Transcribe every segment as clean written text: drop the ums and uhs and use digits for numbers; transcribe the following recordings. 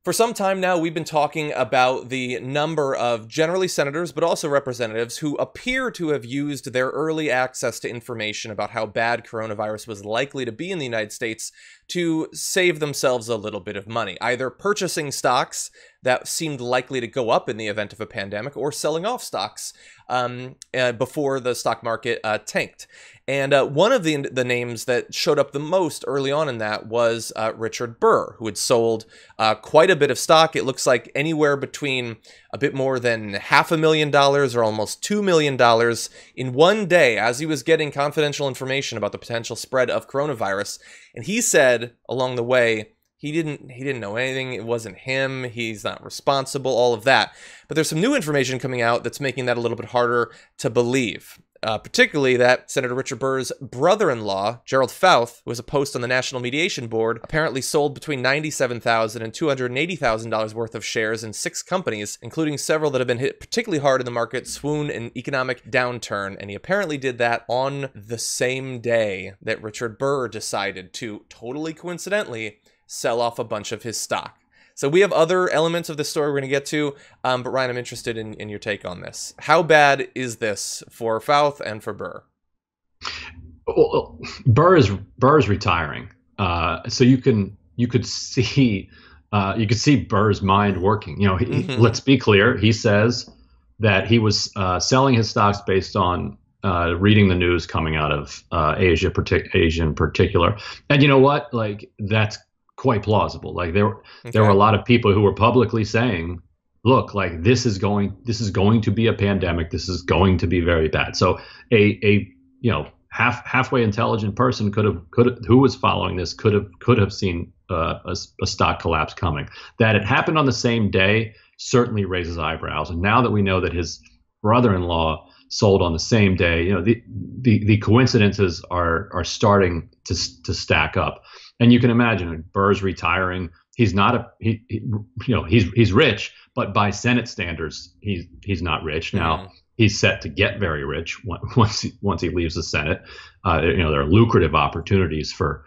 For some time now, we've been talking about the number of generally senators, but also representatives, who appear to have used their early access to information about how bad coronavirus was likely to be in the United States to save themselves a little bit of money, either purchasing stocks that seemed likely to go up in the event of a pandemic, or selling off stocks before the stock market tanked. And one of the names that showed up the most early on in that was Richard Burr, who had sold quite a bit of stock. It looks like anywhere between a bit more than $500,000 or almost $2 million in one day, as he was getting confidential information about the potential spread of coronavirus. And he said along the way, he didn't know anything. It wasn't him. He's not responsible, all of that. But there's some new information coming out that's making that a little bit harder to believe. Particularly that Senator Richard Burr's brother-in-law, Gerald Fauth, who was a post on the National Mediation Board, apparently sold between $97,000 and $280,000 worth of shares in 6 companies, including several that have been hit particularly hard in the market, swoon and economic downturn. And he apparently did that on the same day that Richard Burr decided to, totally coincidentally, sell off a bunch of his stock. So we have other elements of this story we're going to get to, but Ryan, I'm interested in your take on this. How bad is this for Fauth and for Burr? Well, Burr is retiring, so you could see Burr's mind working. You know, let's be clear. He says that he was selling his stocks based on reading the news coming out of Asia in particular. And you know what? Like, that's quite plausible. Like there were a lot of people who were publicly saying, look, like this is going to be a pandemic. This is going to be very bad. So a halfway intelligent person who was following this could have seen a stock collapse coming. That it happened on the same day certainly raises eyebrows. And now that we know that his brother-in-law sold on the same day, you know, the coincidences are starting to stack up. And you can imagine Burr's retiring. He's not he's rich, but by Senate standards, he's not rich. Now he's set to get very rich once he leaves the Senate. There are lucrative opportunities for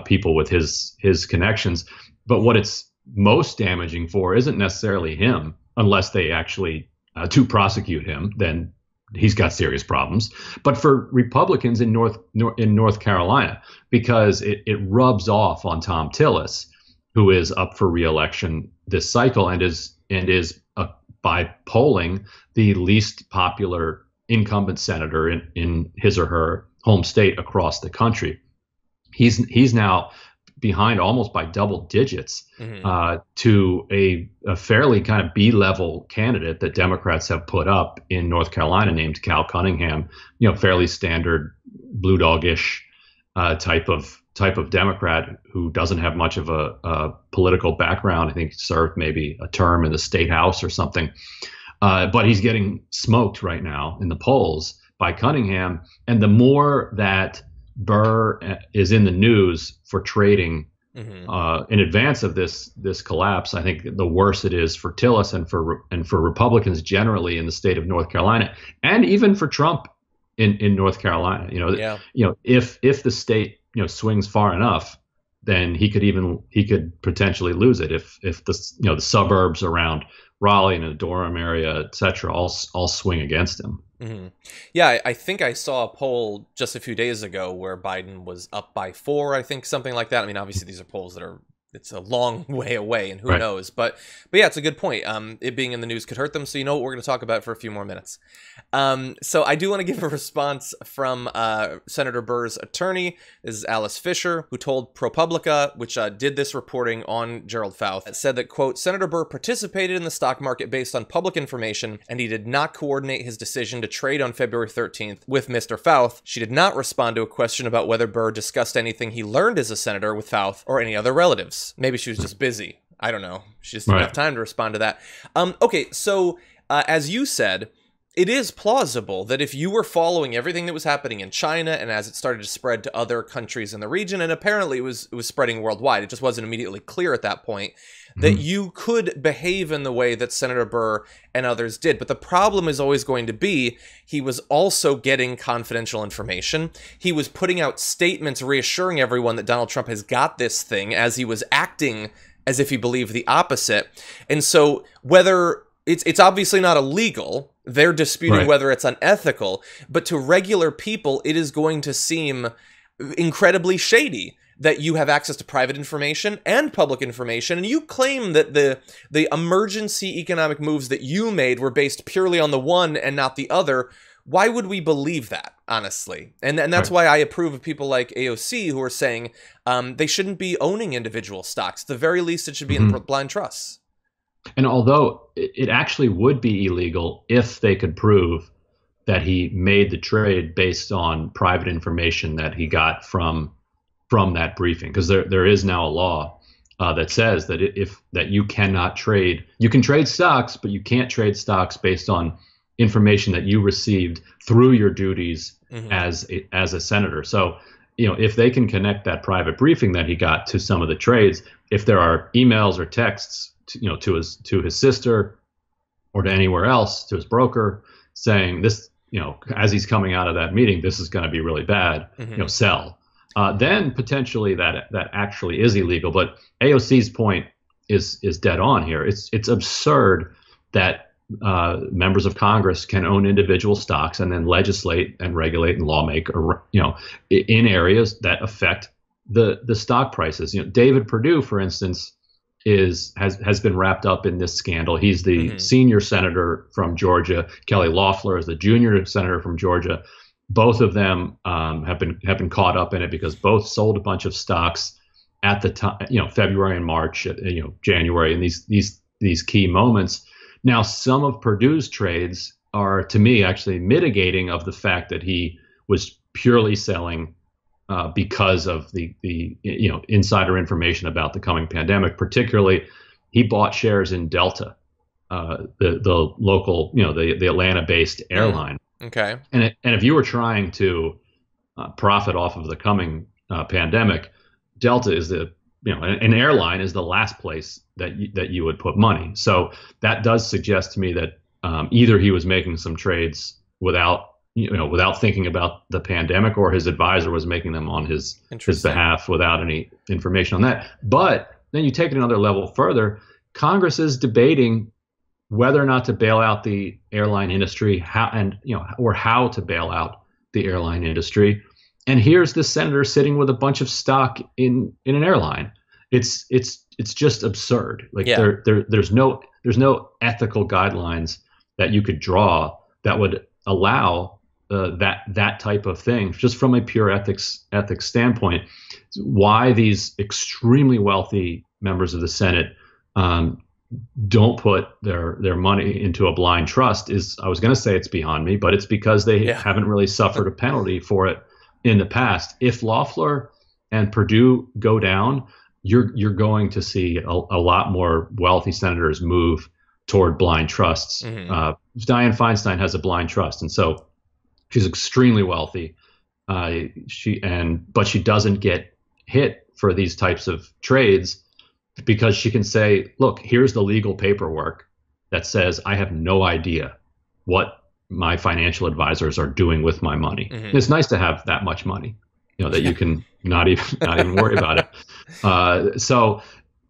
people with his connections. But what it's most damaging for isn't necessarily him, unless they actually to prosecute him. Then he's got serious problems, but for Republicans in North Carolina, because it rubs off on Thom Tillis, who is up for re-election this cycle and is by polling the least popular incumbent senator in his or her home state across the country. He's now behind almost by double digits to a fairly kind of B-level candidate that Democrats have put up in North Carolina named Cal Cunningham, fairly standard blue dog-ish type of Democrat who doesn't have much of a political background. I think he served maybe a term in the state house or something. But he's getting smoked right now in the polls by Cunningham. And the more that Burr is in the news for trading in advance of this collapse, I think the worse it is for Tillis and for Republicans generally in the state of North Carolina, and even for Trump in North Carolina. If the state swings far enough, then he could potentially lose it if the suburbs around Raleigh and the Durham area, et cetera, all swing against him. Yeah, I think I saw a poll just a few days ago where Biden was up by 4, I think, something like that. I mean, obviously these are polls that it's a long way away, and who knows, but yeah, it's a good point. It being in the news could hurt them, so you know what we're going to talk about for a few more minutes. So I do want to give a response from Senator Burr's attorney. This is Alice Fisher, who told ProPublica, which did this reporting on Gerald Fauth, said that, quote, Senator Burr participated in the stock market based on public information, and he did not coordinate his decision to trade on February 13th with Mr. Fauth. She did not respond to a question about whether Burr discussed anything he learned as a senator with Fauth or any other relatives. Maybe she was just busy. I don't know. She just didn't have time to respond to that. Okay, so as you said, it is plausible that if you were following everything that was happening in China and as it started to spread to other countries in the region, and apparently it was spreading worldwide, it just wasn't immediately clear at that point, that you could behave in the way that Senator Burr and others did. But the problem is always going to be he was also getting confidential information. He was putting out statements reassuring everyone that Donald Trump has got this thing as he was acting as if he believed the opposite. And so whether it's obviously not illegal, they're disputing Right. whether it's unethical, but to regular people, it is going to seem incredibly shady that you have access to private information and public information, and you claim that the emergency economic moves that you made were based purely on the one and not the other. Why would we believe that, honestly? And that's why I approve of people like AOC who are saying they shouldn't be owning individual stocks. At the very least, it should be in blind trusts. And although it actually would be illegal if they could prove that he made the trade based on private information that he got from that briefing, because there is now a law that says that that you cannot trade. You can trade stocks, but you can't trade stocks based on information that you received through your duties as a senator. So, if they can connect that private briefing that he got to some of the trades, if there are emails or texts, to his sister or to anywhere else, to his broker, saying this, as he's coming out of that meeting, this is going to be really bad, sell. Then potentially that actually is illegal. But AOC's point is dead on here. It's absurd that members of Congress can own individual stocks and then legislate and regulate and lawmake, in areas that affect the stock prices. David Perdue, for instance, has been wrapped up in this scandal. He's the senior senator from Georgia. Kelly Loeffler is the junior senator from Georgia. Both of them have been caught up in it because both sold a bunch of stocks at the time, February and March, January, and these key moments. Now, some of Perdue's trades are, to me, actually mitigating of the fact that he was purely selling because of the insider information about the coming pandemic. Particularly, he bought shares in Delta, the local, the Atlanta-based airline. Okay. And if you were trying to profit off of the coming pandemic, Delta is an airline is the last place that you would put money. So that does suggest to me that either he was making some trades without thinking about the pandemic, or his advisor was making them on his behalf without any information on that. But then you take it another level further. Congress is debating whether or not to bail out the airline industry, or how to bail out the airline industry. And here's the senator sitting with a bunch of stock in an airline. It's just absurd. Like there's no ethical guidelines that you could draw that would allow that type of thing, just from a pure ethics standpoint. Why these extremely wealthy members of the Senate don't put their money into a blind trust is, I was going to say it's beyond me, but it's because they haven't really suffered a penalty for it in the past. If Loeffler and Perdue go down, you're going to see a lot more wealthy senators move toward blind trusts. Dianne Feinstein has a blind trust, and so she's extremely wealthy. But she doesn't get hit for these types of trades because she can say, look, here's the legal paperwork that says I have no idea what my financial advisors are doing with my money. It's nice to have that much money, that you can not even worry about it. So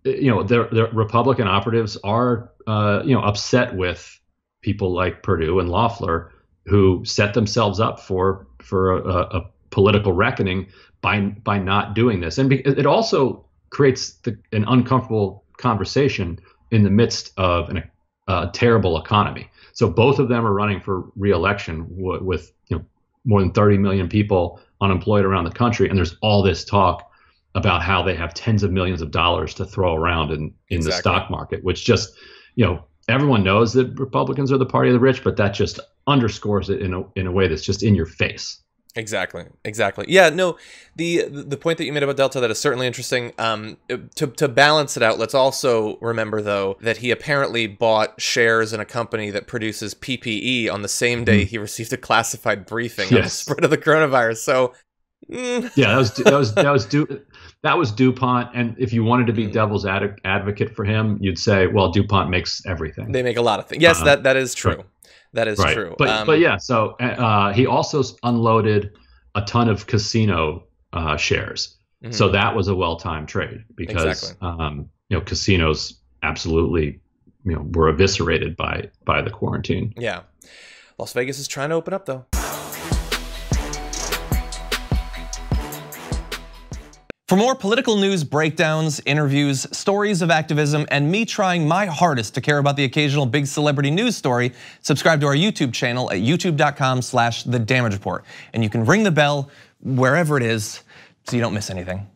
the Republican operatives are, upset with people like Perdue and Loeffler, who set themselves up for a political reckoning by not doing this. And it also creates an uncomfortable conversation in the midst of a terrible economy. So both of them are running for re-election with more than 30 million people unemployed around the country, and there's all this talk about how they have tens of millions of dollars to throw around in the stock market, which just, everyone knows that Republicans are the party of the rich, but that just underscores it in a way that's just in your face. Exactly. Yeah, no, the point that you made about Delta, that is certainly interesting. To balance it out, let's also remember, though, that he apparently bought shares in a company that produces PPE on the same day he received a classified briefing on the spread of the coronavirus. So, yeah, that was DuPont. And if you wanted to be devil's advocate for him, you'd say, well, DuPont makes everything. They make a lot of things. Yes, that is true. Right. That is true. But yeah, so he also unloaded a ton of casino shares. So that was a well-timed trade because, casinos absolutely, were eviscerated by the quarantine. Yeah. Las Vegas is trying to open up, though. For more political news breakdowns, interviews, stories of activism, and me trying my hardest to care about the occasional big celebrity news story, subscribe to our YouTube channel at youtube.com/The Damage Report. And you can ring the bell wherever it is so you don't miss anything.